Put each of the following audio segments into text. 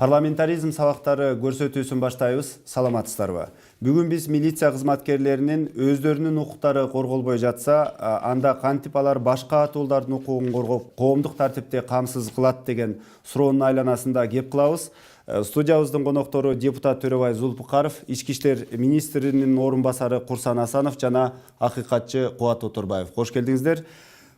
Парламентаризм сабактары көрсөтүүсүн баштайбыз. Саламатсыздарбы? Бүгүн биз милиция кызматкерлеринин өздөрүнүн укуктары корголбой жатса, анда кантип алар башка атуулдардын укугун коргоп, коомдук тартипти камсыз кылат деген суроонун айланасында кеп кылабыз. Студиябыздын коноктору депутат Төрөбай Зулпукаров, ички иштер министринин орун басары Курсан Асанов жана акыйкатчы Кубат Оторбаев. Кош келдиңиздер.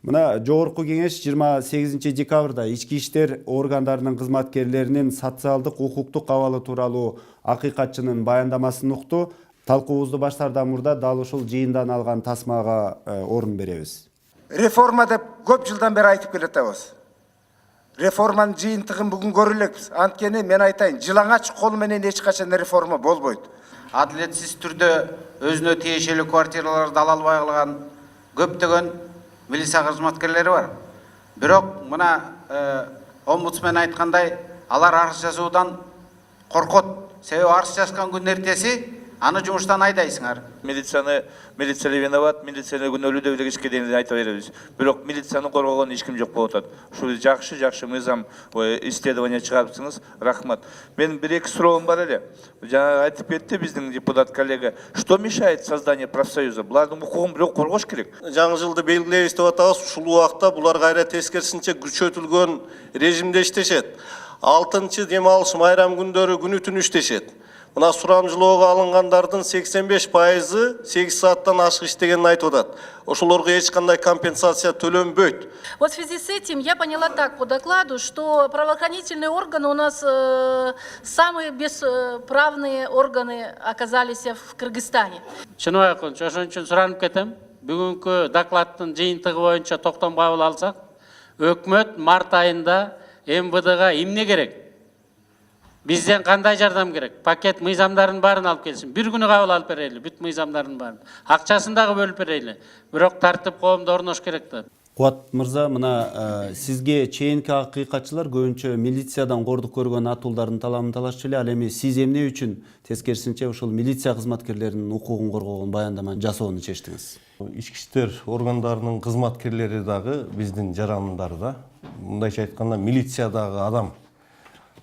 Мына жогорку кеңеш 28 декабрда ички иштер органдарынын кызматкерлеринин социалдык укуктук абалы тууралуу акыйкатчынын баяндамасын укту. Талкуубузду баштаардан мурда дал ушул жыйындан алган тасмага орун беребиз. Реформа деп көп жылдан бери айтып келатабыз. Реформанын жыйынтыгын бүгүн көрө элекпиз. Анткени мен айтайын, жылаңач кол менен эч качан реформа болбойт. Адилетсиз түрдө өзүнө тиешелүү квартираларды ала албай калган көптөгөн милиция кызматкерлери бар. Бирок мына омбудсмен айткандай, алар арыз жазуудан коркот. Себеби арыз жазган күн эртеси аны жумуштан айдайсыңар. Милиция виноват, милиция күнөөлүү деп эле кечке дейин айта беребиз. Бирок милицияны коргогон эч ким жок болуп атат. Ушул жакшы мыйзам исследование чыгарыпсыңыз. Рахмат. Мен бир-эки суроом бар эле. Жана айтып кетти биздин депутат коллега, что мешает создание профсоюза? Булардын укугун бирок коргош керек. Жаңы жылды белгилейбиз деп атабыз. Ушул убакта булар кайра тескерисинче күчөтүлгөн режимде иштешет. 6-чы дем алыш майрам күндөрү күнү түнү иштешет. Мына сурамжылоого алынгандардын 85%-ы 8 сааттан ашык иштегенин айтып атат. Ошолорго эч кандай компенсация төлөнбөйт. Вот в связи с этим я поняла так по докладу, что правоохранительные органы у нас самые бесправные органы оказались в Кыргызстане. Чыныбай Акунович, ошон үчүн суранып кетем. Бүгүнкү докладдын жыйынтыгы боюнча токтом кабыл алсак, өкмөт март айында МВДга эмне керек? Бизден кандай жардам керек? Пакет мыйзамдарын баарын алып келсин. Бир күнү кабыл алып берели, бүт мыйзамдарын баарын. Акчасын дагы бөлүп берели. Бирок тартип коомдо орнош керек да. Кубат мырза, мына сизге чейинки акыйкатчылар көбүнчө милициядан кордук көргөн атуулдардын таламын талашчу эле. Ал эми сиз эмне үчүн тескерисинче ушул милиция кызматкерлеринин укугун коргогон баяндама жасоону чечтиңиз? Ички иштер органдарынын кызматкерлери дагы биздин жарандары да. Мындайча айтканда, милициядагы адам.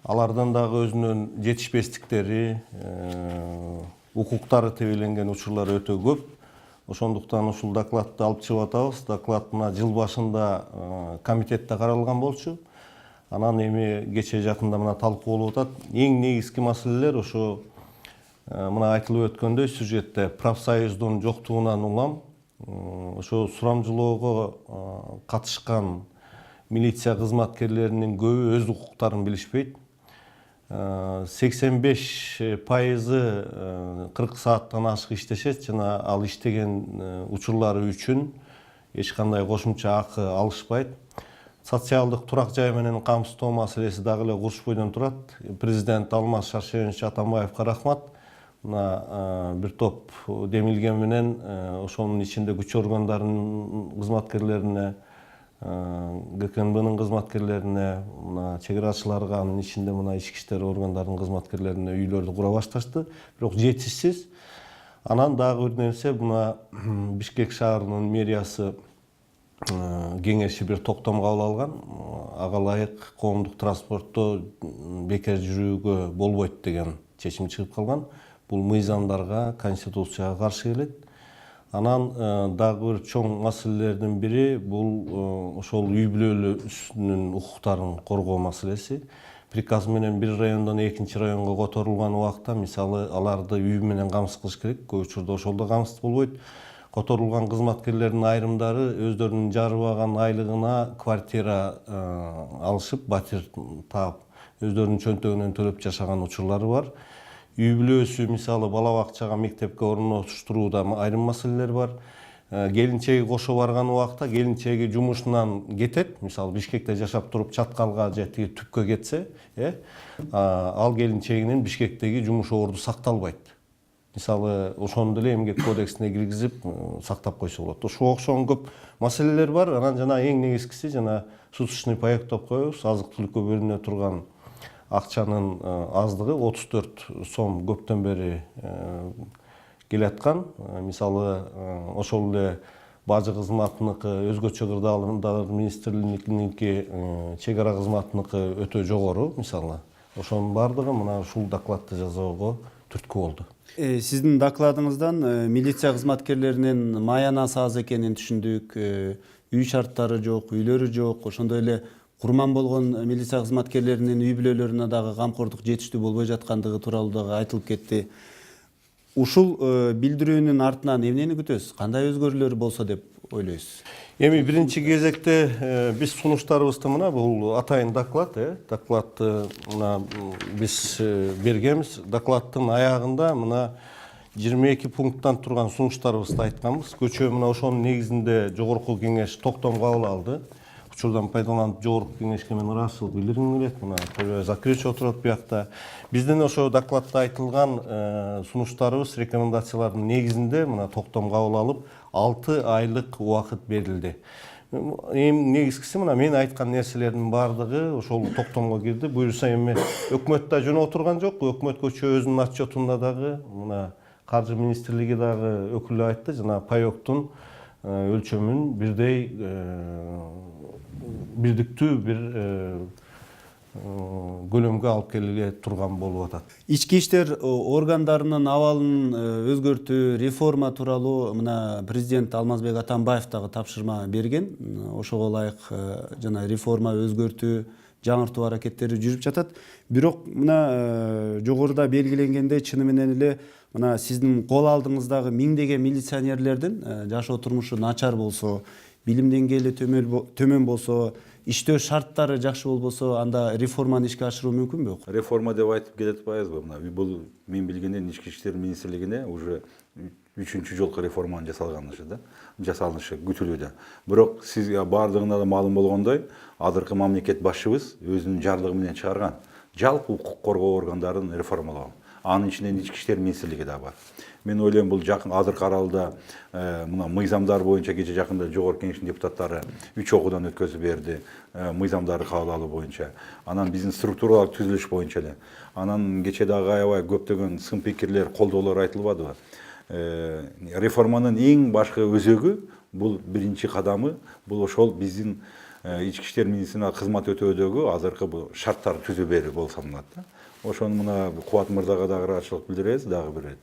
Алардан дагы өзүнүн жетишпестиктери, укуктары тебеленген учурлар өтө көп. Ошондуктан ушул докладты алып чыгып атабыз. Доклад мына жыл башында комитетте каралган болчу. Анан эми кече жакында мына талкуу болуп атат. Эң негизги маселелер ошо мына айтылып өткөндөй сюжетте профсоюздун жоктугунан улам. Ошо сурамжылоого катышкан милиция кызматкерлеринин көбү өз укуктарын билишпейт. 85% 40 сааттан ашык иштешет жана ал иштеген учурлары үчүн эч кандай кошумча акы алышпайт. Социалдык турак жай менен камсыздоо маселеси дагы эле курч бойдон турат. Президент Алмаз Шаршенович Атамбаевка рахмат. Мына бир топ демилген менен ошонун ичинде күч органдарынын кызматкерлерине, ГКНБнын кызматкерлерине, чек арачыларга, анын ичинде мына ички иштер органдарынын кызматкерлерине үйлөрдү кура башташты. Бирок жетишсиз. Анан дагы бир нерсе, мына Бишкек шаарынын мэриясы кеңеши бир токтом кабыл алган. Ага ылайык коомдук транспортто бекер жүрүүгө болбойт деген чечим чыгып калган. Бул мыйзамдарга, конституцияга каршы келет. Анан дагы бир чоң маселелердин бири бул ошол үй бүлөлүүнүн укуктарын коргоо маселеси. Приказ менен бир райондон экинчи районго которулган убакта, мисалы, аларды үй менен камсыз кылыш керек. Көп учурда ошол да камсыз болбойт. Которулган кызматкерлердин айрымдары өздөрүнүн жарыбаган айлыгына квартира алышып, батир таап, өздөрүнүн чөнтөгүнөн төлөп жашаган учурлары бар. Үй бүлөсү, мисалы, бала бакчага, мектепке орноштурууда айрым маселелер бар. Келинчеги кошо барган убакта келинчеги жумушунан кетет. Мисалы, Бишкекте жашап туруп Чаткалга же тиги түпкө кетсе, ал келинчегинин Бишкектеги жумуш орду сакталбайт. Мисалы, ошону деле эмгек кодексине киргизип сактап койсо болот. Ошого окшогон көп маселелер бар. Анан жана эң негизгиси жана суточный паек деп коебуз. Азык-түлүккө бөлүнө турган акчанын аздыгы 34 сом көптөн бери келаткан. Мисалы, ошол эле бажы кызматыныкы, өзгөчө кырдаалдар министрлигиники чек ара кызматыныкы өтө жогору, мисалы. ошонун баардыгы мына ушул докладты жасоого түрткү болду. Сиздин докладыңыздан милиция кызматкерлеринин маянасы аз экенин түшүндүк. Үй шарттары жок, үйлөрү жок, ошондой эле курман болгон милиция кызматкерлеринин үй бүлөлөрүнө дагы камкордук жетиштүү болбой жаткандыгы тууралуу дагы айтылып кетти. Ушул билдирүүнүн артынан эмнени күтөсүз? Кандай өзгөрүүлөр болсо деп ойлойсуз? Эми биринчи кезекте биз сунуштарыбызды мына бул атайын доклад, докладты мына биз бергенбиз. Докладдын аягында мына 22 пункттан турган сунуштарыбызды айтканбыз. Көчө мына ошонун негизинде жогорку кеңеш токтом кабыл алды. Учурдан пайдаланып жогорку кеңешке мен ыраазычылык билдиргим келет. Мына Төлөбай Закирович отурат буякта. Биздин ошо докладта айтылган сунуштарыбыз, рекомендациялардын негизинде мына токтом кабыл алып 6 айлык убакыт берилди. Эми негизгиси мына мен айткан нерселердин баардыгы ошол токтомго кирди. Буюрса эми өкмөт да жөн отурган жок. Өкмөт көчө өзүнүн отчетунда дагы мына Каржы министрлиги дагы өкүлү айтты, жана паёктун өлчөмүн бирдиктүү бир көлөмгө алып келе турган болуп атат. Ички иштер органдарынын абалын өзгөртүү, реформа тууралуу мына президент Алмазбек Атамбаев дагы тапшырма берген. Ошого ылайык жана реформа өзгөртүү, жаңыртуу аракеттери жүрүп жатат. Бирок мына жогоруда белгиленгендей чыны менен эле мына сиздин кол алдыңыздагы миңдеген милиционерлердин жашоо турмушу начар болсо, билим деңгээли төмөн болсо, иштөө шарттары жакшы болбосо, анда реформаны ишке ашыруу мүмкүнбү? Реформа деп айтып келатпайбызбы? Мына бул мен билгенден Ички иштер министрлигине уже 3-чү жолку реформанын жасалышы күтүлүүдө. Бирок сизге баардыгына да маалым болгондой, азыркы мамлекет башчыбыз өзүнүн жарлыгы менен чыгарган жалпы укук коргоо органдарын реформалоо. Анын ичинен Ички иштер министрлиги да бар. Мен ойлойм бул жакын азыркы аралда мына мыйзамдар боюнча кече жакында жогорку кеңештин депутаттары 3 окуудан өткөзүп берди, мыйзамдарды кабыл алуу боюнча. Анан биздин структуралык түзүлүш боюнча эле. Анан кече дагы аябай көптөгөн сын пикирлер, колдоолор айтылбадыбы? Реформанын эң башкы өзөгү бул биринчи кадамы, бул ошол биздин Ички иштер министрлигине кызмат өтөөдөгү азыркы бул шарттар түзүү берүү болуп саналат да. Ошону мына Кубат мырзага дагы ыраазычылык билдиребиз, дагы бир.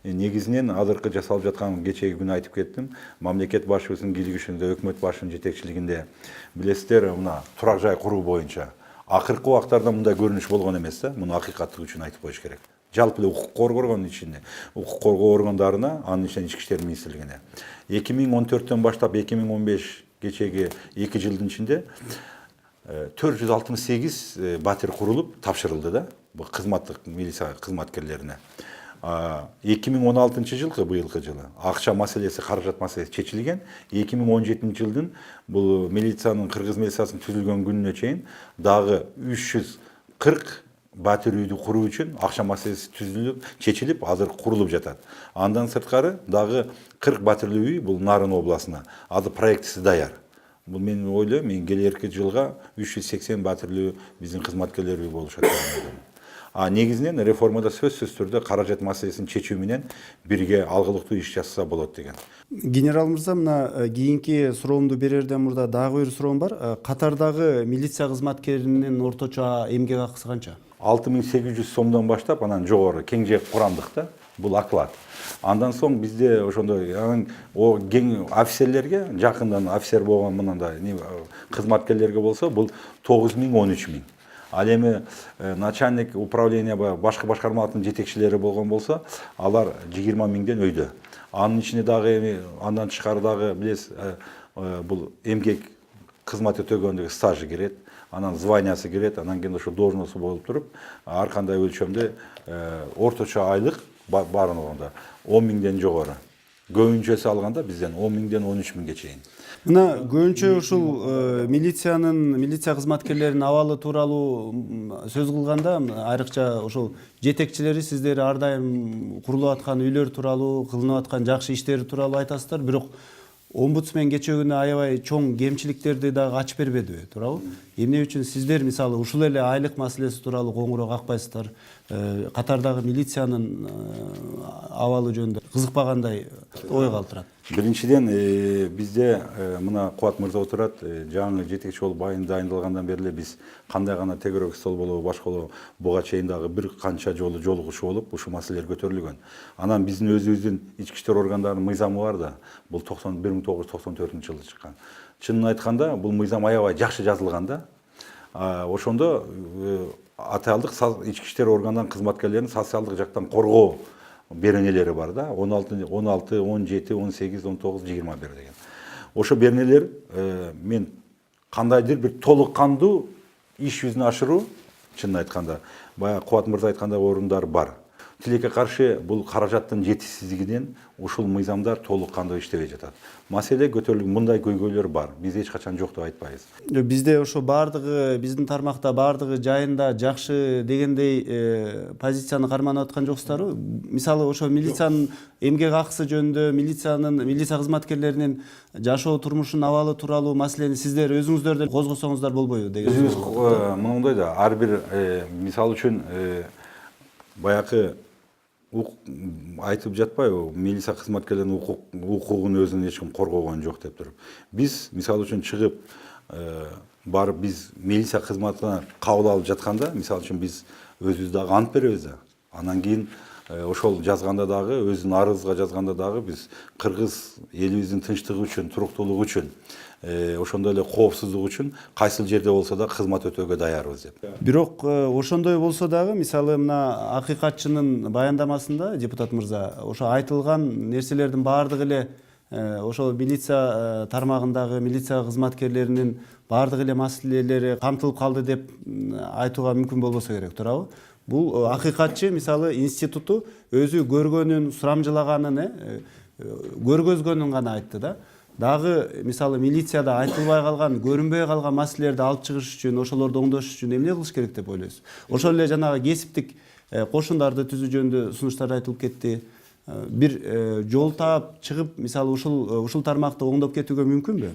Негизинен азыркы жасалып жаткан кечеги күнү айтып кеттим, мамлекет башчыбызынын кийлигишинде, өкмөт башчынын жетекчилигинде билесиздер, мына турак жай куруу боюнча акыркы убактарда мындай көрүнүш болгон эмес да, муну акыйкаттык үчүн айтып коюш керек. Жалпы эле укук коргоонун ичинде, укук коргоо органдарына, анын ичинен Ички иштер министрлигине 2014-төн баштап 2015 кечеги 2 жылдын ичинде 468 батир курулуп тапшырылды да, бул кызматтык милиция кызматкерлерине. 2016 жылкы, быйылкы жылы акча маселеси, каражат маселеси чечилген. 2017 жылдын бул милициянын, кыргыз милициясынын түзүлгөн күнүнө чейин дагы 340 батир үйдү куруу үчүн акча маселеси түзүлүп, чечилип, азыр курулуп жатат. Андан сырткары дагы 40 батирлүү үй бул Нарын областына, азыр проектиси даяр. Бул мен ойлойм, мен келерки жылга 380 батирлүү биздин кызматкерлер үй болушат. Негизинен реформада сөзсүз түрдө каражат маселесин чечүү менен бирге алгылыктуу иш жасаса болот деген. Генерал мырза, мына кийинки суроомду берерден мурда дагы бир суроом бар. Катардагы милиция кызматкеринин орточо эмгек акысы канча? 6800 сомдон баштап анан жогору кең жээк курамдыкта бул оклад. Андан соң бизде ошондой офицерлерге, жакындан офицер болгон мындай кызматкерлерге болсо бул 9000-13000. Ал эми начальник управления башкы башкармалардын жетекчилери болгон болсо, алар 20 000ден өйдө. Анын ичине дагы эми андан тышкары дагы билесиз, бул эмгек кызмат өтөгөндөгү стажы кирет, анан званиясы кирет, анан кийин ошо должносту болуп туруп, ар кандай өлчөмдө орточо айлык барын болгондо 10 000ден жогору. Көбүнчөсү алганда бизден 10 000ден 13 000ге чейин. Мына көбүнчө ушул милиция кызматкерлеринин абалы тууралуу сөз кылганда, айрыкча ошол жетекчилери сиздер ар дайым курулуп аткан үйлөр тууралуу, кылынып аткан жакшы иштери тууралуу айтасыздар, бирок омбудсмен кечээ күнү аябай чоң кемчиликтерди дагы ачып бербедиби, туурабы? Эмне үчүн сиздер мисалы ушул эле айлык маселеси тууралуу коңгуроо какпайсыздар? Катардагы милициянын абалы жөнүндө кызыкпагандай ой калтырат. Биринчиден бизде мына Кубат мырза отурат, жаңы жетекчи болуп дайындалгандан бери биз кандай гана тегерек стол болобу, башка болобу, буга чейин дагы бир канча жолу жолугушуу болуп ушул маселелер көтөрүлгөн. Анан биздин өзүбүздүн ички иштер органдарынын мыйзамы бар да, бул 1994 жылы чыккан. Чынын айтканда бул мыйзам аябай жакшы жазылган да. Ошондо аталдык ички иштер органдарынын кызматкерлерин социалдык жактан коргоо беренелери бар да, 16, 17, 18, 19, 21 деген. Ошо беренелер мен кандайдыр бир толук кандуу иш жүзүнө ашыруу, чынын айтканда, баягы Кубат мырза айткандай орундар бар. Тилекке каршы бул каражаттын жетишсиздигинен ушул мыйзамдар толук кандуу иштебей жатат. Маселе көтөрүлгөн мындай көйгөйлөр бар. Биз эч качан жок деп айтпайбыз. Бизде ошо бардыгы, биздин тармакта бардыгы жайында жакшы дегендей позицияны карманып аткан жоксуздарбы? Мисалы ошо милициянын эмгек акысы жөнүндө, милиция кызматкерлеринин жашоо турмушунун абалы тууралуу маселени сиздер өзүңүздөр деле козгосоңуздар болбойбу деген. Өзүбүз мындай да, ар бир мисал үчүн баягы айтып жатпайбы, милиция кызматкерлеринин укугун өзүн эч ким коргогон жок деп туруп. Биз мисал үчүн чыгып барып биз милиция кызматына кабыл алып жатканда, мисал үчүн биз өзүбүз дагы ант беребиз да. Анан кийин ошол жазганда дагы, өзүнүн арызга жазганда дагы биз кыргыз элибиздин тынчтыгы үчүн, туруктуулугу үчүн, ошондой эле коопсуздук үчүн кайсыл жерде болсо да кызмат өтөөгө даярбыз деп. Бирок ошондой болсо дагы, мисалы мына акыйкатчынын баяндамасында депутат мырза ошо айтылган нерселердин баардыгы эле ошол милиция тармагындагы милиция кызматкерлеринин баардык эле маселелери камтылып калды деп айтууга мүмкүн болбосо керек, туурабы? Бул акыйкатчы мисалы институту өзү көргөнүн, сурамжылаганын, көргөзгөнүн гана айтты да. Дагы мисалы милицияда айтылбай калган, көрүнбөй калган маселелерди алып чыгыш үчүн, ошолорду оңдош үчүн эмне кылыш керек деп ойлойсуз? Ошол эле жанагы кесиптик кошундарды түзүү жөнүндө сунуштар айтылып кетти. Бир жол таап чыгып, мисалы ушул тармакты оңдоп кетүүгө мүмкүнбү?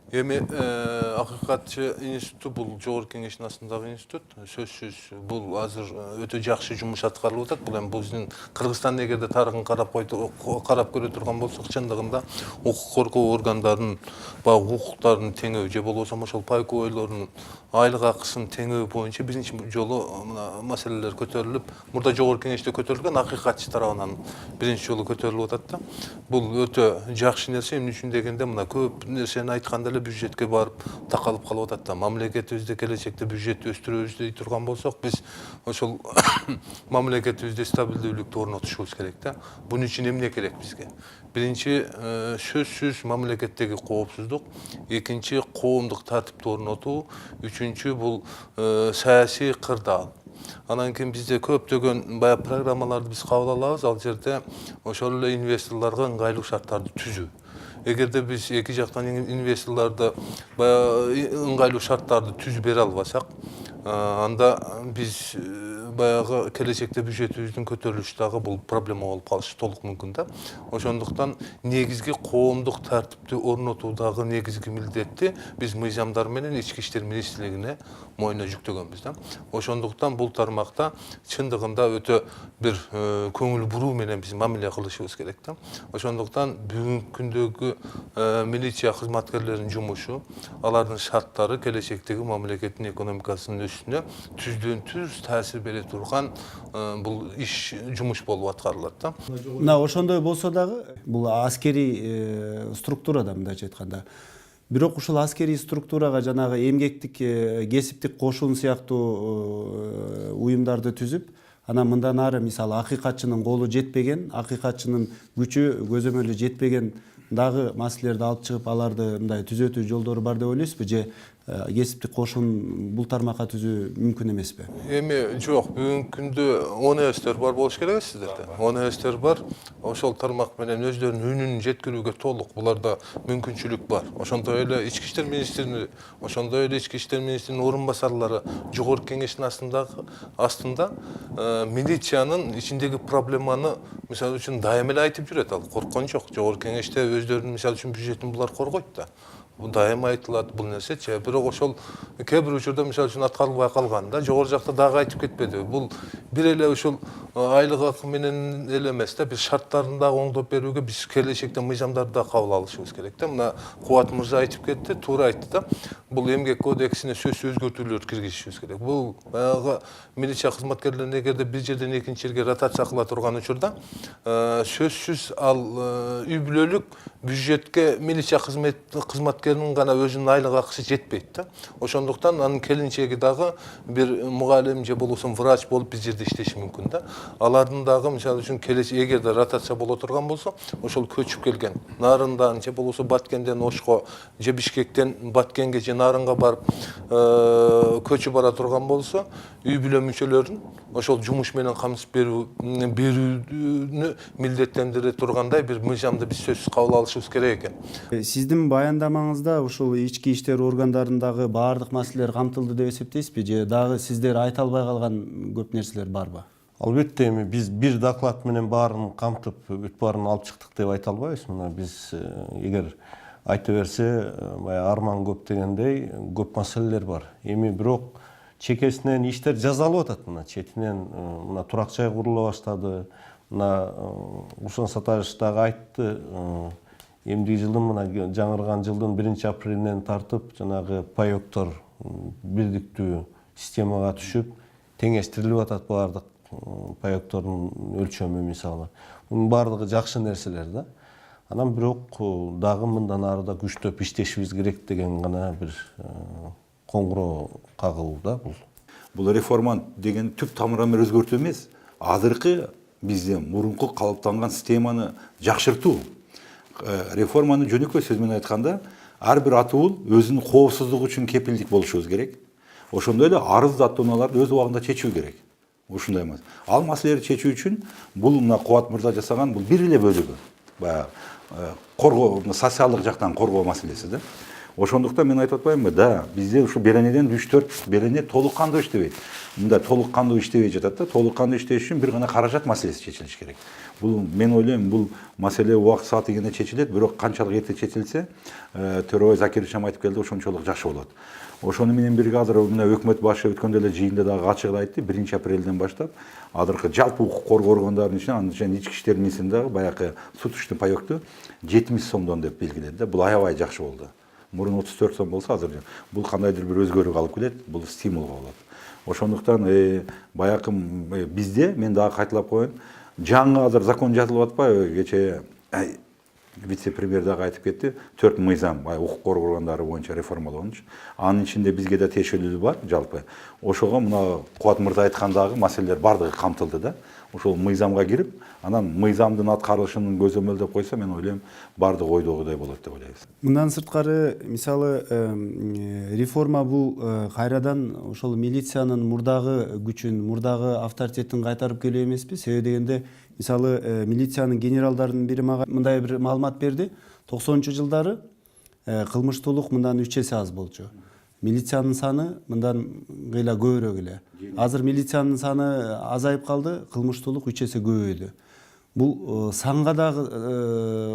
Эми акыйкатчы институту бул жогорку кеңештин астындагы институт. Сөзсүз бул азыр өтө жакшы жумуш аткарылып атат. Бул эми биздин Кыргызстандын эгерде тарыхын карап көрө турган болсок, чындыгында укук коргоо органдарынын баягы укуктарынын теңөө же болбосо ошол пай көбөйлөрүнүн айлык акысын теңөө боюнча биринчи жолу маселелер көтөрүлүп, мурда жогорку кеңеште көтөрүлгөн, акыйкатчы тарабынан биринчи жолу көтөрүлүп атат да. Бул өтө жакшы нерсе. Эмне үчүн дегенде, мына көп нерсени айтканда эле бюджетке барып такалып калып атат да. Мамлекетибизде келечекте бюджетти өстүрөбүз дей турган болсок, биз ошол мамлекетибизде стабилдүүлүктү орнотушубуз керек да. Бунун үчүн эмне керек бизге? Биринчи сөзсүз мамлекеттеги коопсуздук, экинчи коомдук тартипти орнотуу, үчүнчү бул саясий кырдаал. Анан кийин бизде көптөгөн баягы программаларды биз кабыл алабыз. Ал жерде ошол эле инвесторлорго ыңгайлуу шарттарды түзүү. Эгерде биз эки жактан инвесторлорду баягы ыңгайлуу шарттарды түзүп бере албасак, анда биз баягы келечекте бюджетибиздин көтөрүлүшү дагы бул проблема болуп калышы толук мүмкүн да. Ошондуктан негизги коомдук тартипти орнотуудагы негизги милдетти биз мыйзамдар менен ички иштер министрлигине мойнуна жүктөгөнбүз да. Ошондуктан бул тармакта чындыгында өтө бир көңүл буруу менен биз мамиле кылышыбыз керек да. Ошондуктан бүгүнкү күндөгү милиция кызматкерлеринин жумушу, алардын шарттары келечектеги мамлекеттин экономикасынын өсүшүнө түздөн түз таасир бере турган бул иш жумуш болуп аткарылат да. Мына ошондой болсо дагы бул аскерий структурада, мындайча айтканда. Бирок ушул аскерий структурага жанагы эмгектик, кесиптик кошун сыяктуу уюмдарды түзүп, анан мындан ары мисалы акыйкатчынын колу жетпеген, акыйкатчынын күчү көзөмөлү жетпеген дагы маселелерди алып чыгып, аларды мындай түзөтүү жолдору бар деп ойлойсузбу, же кесиптик кошун бул тармакка түзүү мүмкүн эмеспи? Эми жок, бүгүнкү күндө ОНСтер бар болуш керек сиздерде. ОНСтер бар, ошол тармак менен өздөрүнүн үнүн жеткирүүгө толук буларда мүмкүнчүлүк бар. Ошондой эле ички иштер министринин орун басарлары жогорку кеңештин астында милициянын ичиндеги проблеманы мисалы үчүн дайым эле айтып жүрөт. Ал корккон жок. Жогорку кеңеште өздөрүнүн мисалы үчүн бюджетин булар коргойт да. дайым айтылат бул нерсечи. Бирок ошол кээ бир учурда мисалы үчүн аткарылбай калганда жогору жакта дагы айтып кетпеди. Бул бир эле ушул айлык акы менен эле эмес да, бир шарттарын дагы оңдоп берүүгө биз келечекте мыйзамдарды да кабыл алышыбыз керек да. Мына Кубат мырза айтып кетти, туура айтты да. Бул эмгек кодексине сөзсүз өзгөртүүлөр киргизишибиз керек. Бул баягы милиция кызматкерлерин эгерде бир жерден экинчи жерге ротация кыла турган учурда сөзсүз ал үй бүлөлүк бюджетке милиция кызматкеринин гана өзүнүн айлык акысы жетпейт да. Ошондуктан анын келинчеги дагы бир мугалим же болбосо врач болуп биз жерде иштеши мүмкүн да. Алардын дагы мисалы үчүн эгерде ротация боло турган болсо, ошол көчүп келген Нарындан же болбосо Баткенден Ошко же Бишкектен Баткенге же Нарынга барып көчүп бара турган болсо, үй бүлө мүчөлөрүн ошол жумуш менен камсыз берүүнү милдеттендире тургандай бир мыйзамды биз сөзсүз кабыл алышыбыз керек экен. Сиздин баяндамаңызда ушул ички иштер органдарындагы баардык маселелер камтылды деп эсептейсизби же дагы сиздер айта албай калган көп нерселер барбы? Албетте эми биз бир доклад менен баарын камтып бүт баарын алып чыктык деп айта албайбыз. Мына биз эгер айта берсе баягы арман көп дегендей көп маселелер бар. Эми бирок чекесинен иштер жасалып атат. Мына четинен мына турак жай курула баштады. Мына Руслан Сатаевич дагы айтты. Эмдиги жылдын мына жаңырган жылдын 1-апрелинен тартып жанагы паёктор бирдиктүү системага түшүп теңештирилип атат баардык паёктордун өлчөмү мисалы. Мунун баардыгы жакшы нерселер да. Анан бирок дагы мындан арыда күчтөп иштешибиз керек деген гана бир коңгуроо кагуу да бул. Бул реформа деген түп тамырынан өзгөртүү эмес, азыркы бизде мурунку калыптанган системаны жакшыртуу. Реформаны жөнөкөй сөз менен айтканда, ар бир атуул өзүнүн коопсуздугу үчүн кепилдик болушубуз керек. Ошондой эле арыз даттоонууларды өз убагында чечүү керек. Ушундай эмес. Ал маселелерди чечүү үчүн бул мына Кубат мырза жасаган бул бир эле бөлүгү. Баягы коргоо, социалдык жактан коргоо маселеси да. Ошондуктан мен айтып атпаймынбы, да, бизде ушу беренеден 3-4 берене толук кандуу иштебейт. Мында толук кандуу иштебей жатат да, толук кандуу иштеш үчүн бир гана каражат маселеси чечилиш керек. Бул мен ойлойм, бул маселе убакыт сааты келгенде чечилет, бирок канчалык эрте чечилсе, Төрөбай Закирович айтып келди, ошончолук жакшы болот. Ошону менен бирге азыр мына өкмөт башы өткөндө эле жыйында дагы ачык айтты, 1-апрелден баштап азыркы жалпы укук коргоо органдарынын ичинен, анын ичинен ички иштер министрлигинин дагы баягы суточный паёкту 70 сомдон деп белгиледи да. Бул аябай жакшы болду. Мурун 34 сом болсо, азыр бул кандайдыр бир өзгөрүүгө алып келет, бул стимулга болот. Ошондуктан баягы бизде, мен дагы кайталап коеюн, жаңы азыр закон жазылып атпайбы, кечээ вице-премьер дагы айтып кетти, 4 мыйзам укук коргоо органдары боюнча реформаланыш. Анын ичинде бизге да тиешелүү бар жалпы. Ошого мына Кубат мырза айткандагы маселелер бардыгы камтылды да. Ошол мыйзамга кирип, анан мыйзамдын аткарылышын көзөмөлдөп койсо, мен ойлойм, бардыгы ойдогудай болот деп ойлойбуз. Мындан сырткары, мисалы, реформа бул кайрадан ошол милициянын мурдагы күчүн, мурдагы авторитетин кайтарып келүү эмеспи? Себеби дегенде, мисалы, милициянын генералдарынын бири мага мындай бир маалымат берди. 90-жылдары кылмыштуулук мындан 3 эсе аз болчу. Милициянын саны мындан кыйла көбүрөөк эле. Азыр милициянын саны азайып калды, кылмыштуулук 3 эсе көбөйдү. Бул санга дагы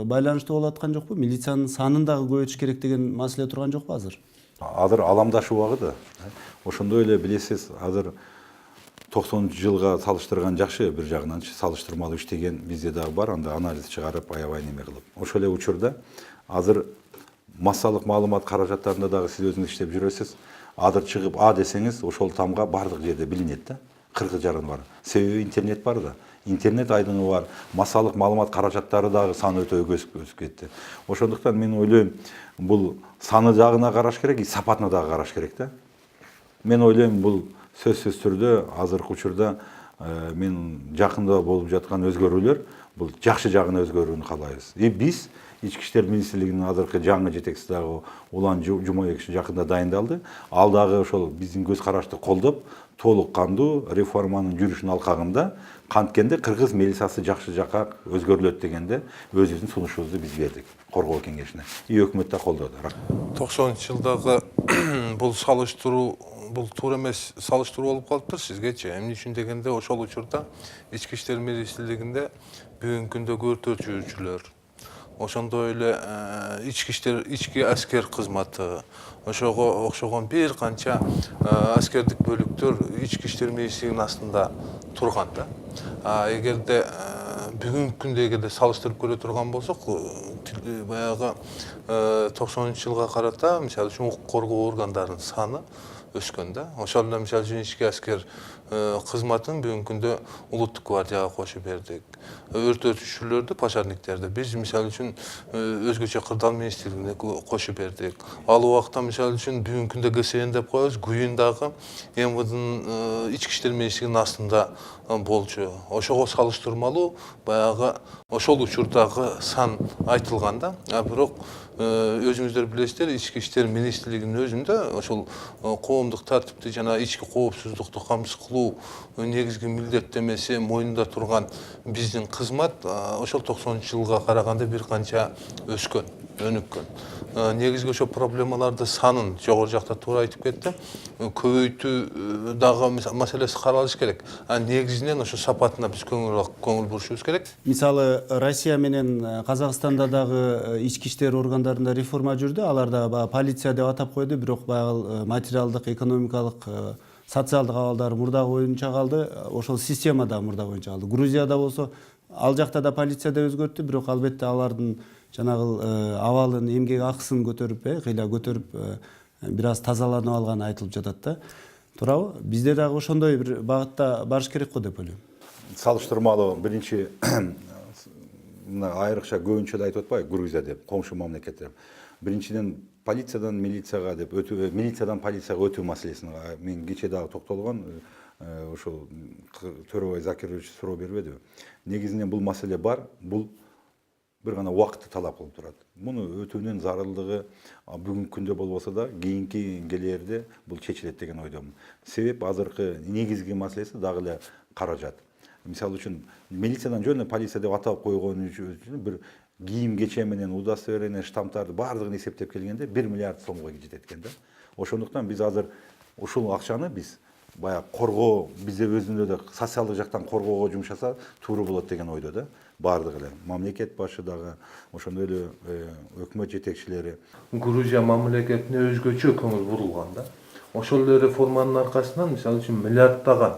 байланыштуу болуп аткан жокпу? Милициянын санын дагы көбөйтүш керек деген маселе турган жокпу азыр? Азыр аламдаш убагы да. Ошондой эле билесиз, азыр 90-жылга салыштырган жакшы, бир жагынан салыштырмалуу иштеген бизде дагы бар, анда анализ чыгарып, аябай неме кылып. Ошол эле учурда азыр массалык маалымат каражаттарында дагы сиз өзүңүз иштеп жүрөсүз. Азыр чыгып А десеңиз, ошол тамга бардык жерде билинет да. Кыргыз жараны бар. Себеби интернет бар да. Интернет айдыны бар. Массалык маалымат каражаттары дагы саны өтө өсүп кетти. Ошондуктан мен ойлойм, бул саны жагына караш керек, сапатына дагы караш керек да. Мен ойлойм, бул сөзсүз түрдө азыркы учурда мен жакында болуп жаткан өзгөрүүлөр, бул жакшы жагына өзгөрүүнү каалайбыз. Биз Ички иштер министрлигинин азыркы жаңы жетекчиси дагы Улан Жумабек жакында дайындалды. Ал дагы ошол биздин көз карашты колдоп, толук кандуу реформанын жүрүшүнүн алкагында канткенде кыргыз милициясы жакшы жакка өзгөрүлөт дегенде өзүбүздүн сунушубузду биз бердик коргоо кеңешине. Өкмөт да колдоду. 90-жылдагы бул салыштыруу, бул туура эмес салыштыруу болуп калыптыр сизгечи. Эмне үчүн дегенде, ошол учурда ички иштер министрлигинде бүгүнкү күндө өрт өчүрүүчүлөр, ошондой эле ички аскер кызматы, ошого окшогон бир канча аскердик бөлүктөр ички иштер министрлигинин астында турган да. Эгерде бүгүнкү күндө эгерде салыштырып көрө турган болсок, баягы 90-жылга карата мисалы үчүн укук коргоо органдарынын саны өскөн да. Ошол эле мисалы үчүн ички аскер кызматын бүгүнкү күндө улуттук гвардияга кошуп бердик. Өрт өчүрчүлөрдү, пожарниктерди биз мисалы үчүн өзгөчө кырдаал министрлигине кошуп бердик. Ал убакта мисалы үчүн бүгүнкү күндө ГСН деп коебуз, ГУИндагы МВДнын ички иштер министрлигинин астында болчу. Ошого салыштырмалуу баягы ошол учурдагы сан айтылган да. Бирок өзүңүздөр билесиздер, ички иштер министрлигинин өзүндө ошол коомдук тартипти жана ички коопсуздукту камсыз кылуу негизги милдеттемеси мойнунда турган биздин кызмат ошол 90-жылга караганда бир канча өскөн, өнүккөн. Негизги ошо проблемаларды санын жогору жакта туура айтып кетти. Көбөйтүү дагы маселеси каралыш керек. Негизинен ошо сапатына биз көңүл бурушубуз керек. Мисалы Россия менен Казакстанда дагы ички иштер органдарында реформа жүрдү. Аларда полиция деп атап койду, бирок баягы материалдык, экономикалык, социалдык абалдар мурдагы боюнча калды. Ошол система да мурда боюнча калды. Грузияда болсо ал жакта да полиция деп өзгөрттү, бирок албетте алардын жанагы абалын, эмгек акысын көтөрүп, кыйла көтөрүп бир аз тазаланып алганы айтылып жатат да. Туурабы? Бизде дагы ошондой бир багытта барыш керек го деп ойлойм. Салыштырмалуу биринчи айрыкча көбүнчө да айтып атпайбы, Грузия деп, коңшу мамлекеттер. Биринчиден полициядан милицияга деп милициядан полицияга өтүү маселесине мен кечээ дагы токтолгон, ошол Төрөбай Закирович суроо бербедиби? Негизинен бул маселе бар, бул бир гана убакытты талап кылып турат. Муну өтүүнүн зарылдыгы бүгүнкү күндө болбосо да кийинки келерде бул чечилет деген ойдомун. Себеп азыркы негизги маселеси дагы эле каражат. Мисалы үчүн милициядан жөн полиция деп атап койгон үчүн бир кийим кече менен удостоверение, штамптарды баардыгын эсептеп келгенде 1 миллиард сомго жетет экен да. Ошондуктан биз азыр ушул акчаны биз баягы коргоо, бизде өзүндө да социалдык жактан коргоого жумшаса туура болот деген ойдо да. Баардыгы эле мамлекет башы дагы, ошондой эле өкмөт жетекчилери. Грузия мамлекетине өзгөчө көңүл бурулган да. Ошол эле реформанын аркасынан мисалы үчүн миллиарддаган,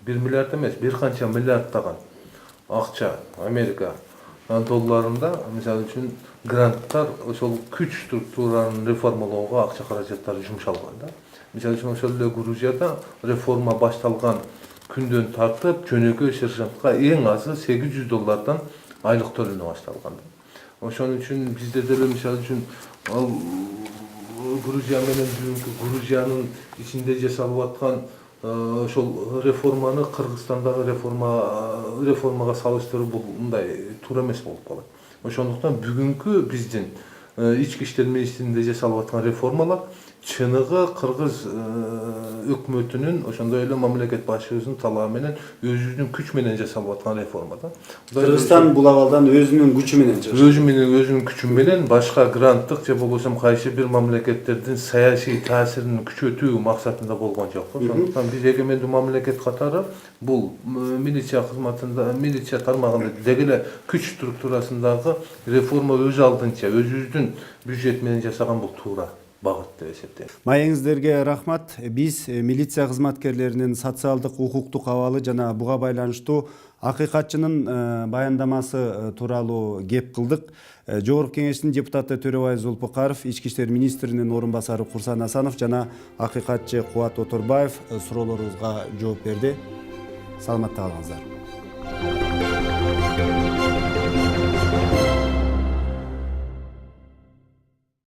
1 миллиард эмес, бир канча миллиарддаган акча Америка долларында мисалы үчүн гранттар ошол күч структуранын реформалоого акча каражаттары жумшалган да. Мисалы үчүн ошол эле Грузияда реформа башталган күндөн тартып жөнөкөй сержантка эң азы $800 айлык төлөнө башталган. Ошон үчүн бизде деле мисалы үчүн Грузия менен бүгүнкү Грузиянын ичинде жасалып аткан ошол реформаны Кыргызстандагы реформага салыштыруу бул мындай туура эмес болуп калат. Ошондуктан бүгүнкү биздин ички иштер министрлигинде жасалып аткан реформалар чыныгы кыргыз өкмөтүнүн ошондой эле мамлекет башчысынын талабы менен өзүнүн күч менен жасалып аткан реформа да. Кыргызстан бул абалдан өзүнүн күчү менен чыгыш. Өзүнүн күчү менен башка гранттык же болбосо кайсы бир мамлекеттердин саясий таасирин күчөтүү максатында болгон жок. Ошондуктан биз эгемендүү мамлекет катары бул милиция кызматында, милиция тармагында деги эле күч структурасындагы реформа өз алдынча өзүбүздүн бюджет менен жасаган бул туура багыт деп эсептейм. Маегиңиздерге рахмат. Биз милиция кызматкерлеринин социалдык, укуктук абалы жана буга байланыштуу акыйкатчынын баяндамасы тууралуу кеп кылдык. Жогорку кеңештин депутаты Төрөбай Зулпукаров, ички иштер министринин орун басары Курсан Асанов жана акыйкатчы Кубат Оторбаев суроолорубузга жооп берди. Саламатта калыңыздар.